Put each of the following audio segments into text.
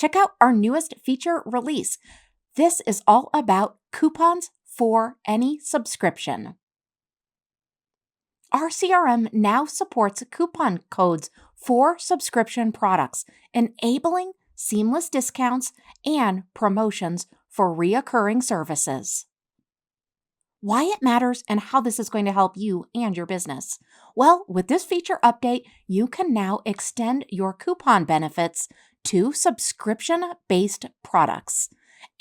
check out our newest feature release. This is all about coupons for any subscription. Our CRM now supports coupon codes for subscription products, enabling seamless discounts and promotions for recurring services. Why it matters and how this is going to help you and your business. Well, with this feature update, you can now extend your coupon benefits to subscription-based products.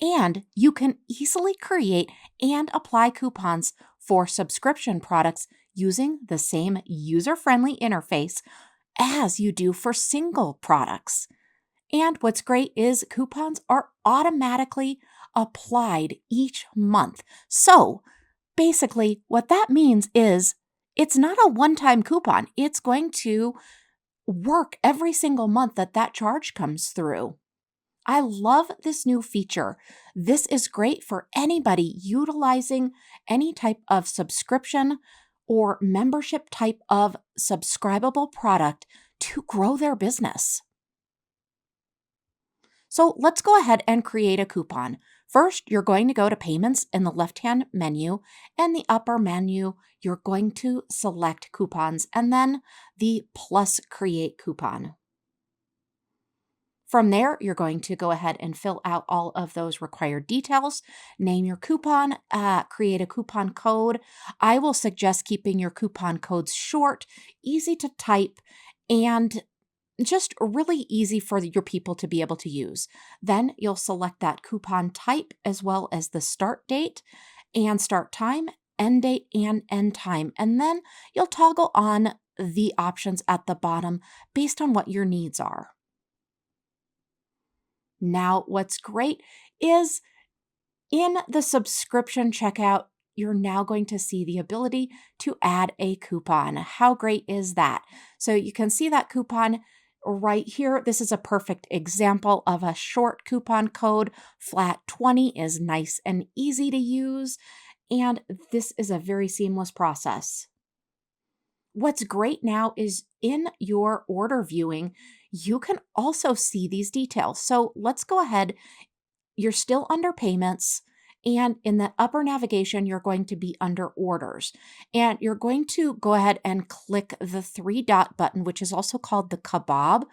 And you can easily create and apply coupons for subscription products using the same user-friendly interface as you do for single products. And what's great is coupons are automatically applied each month. So basically, what that means is it's not a one-time coupon. It's going to work every single month that charge comes through. I love this new feature. This is great for anybody utilizing any type of subscription or membership type of subscribable product to grow their business. So let's go ahead and create a coupon. First, you're going to go to Payments in the left-hand menu, and the upper menu, you're going to select Coupons, and then the plus Create Coupon. From there, you're going to go ahead and fill out all of those required details, name your coupon, create a coupon code. I will suggest keeping your coupon codes short, easy to type, and just really easy for your people to be able to use. Then you'll select that coupon type as well as the start date and start time, end date, and end time. And then you'll toggle on the options at the bottom based on what your needs are. Now, what's great is in the subscription checkout, you're now going to see the ability to add a coupon. How great is that? So you can see that coupon right here. This is a perfect example of a short coupon code. Flat 20 is nice and easy to use, and this is a very seamless process. What's great now is in your order viewing, you can also see these details. So let's go ahead. You're still under Payments, and in the upper navigation, you're going to be under Orders. And you're going to go ahead and click the 3-dot button, which is also called the kebab.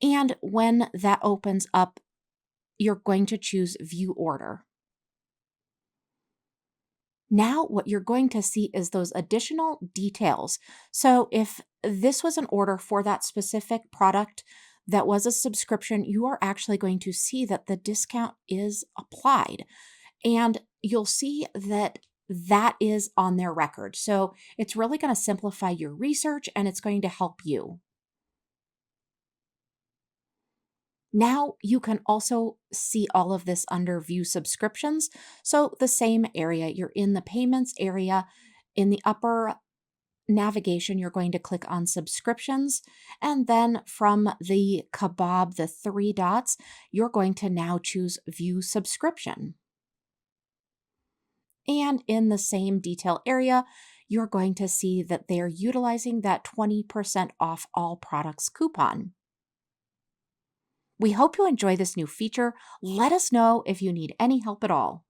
And when that opens up, you're going to choose View Order. Now what you're going to see is those additional details. So if this was an order for that specific product that was a subscription, you are actually going to see that the discount is applied. And you'll see that that is on their record. So it's really going to simplify your research and it's going to help you. Now you can also see all of this under View Subscriptions. So the same area, you're in the Payments area. In the upper navigation, you're going to click on Subscriptions. And then from the kebab, the 3 dots, you're going to now choose View Subscription. And in the same detail area, you're going to see that they're utilizing that 20% off all products coupon. We hope you enjoy this new feature. Let us know if you need any help at all.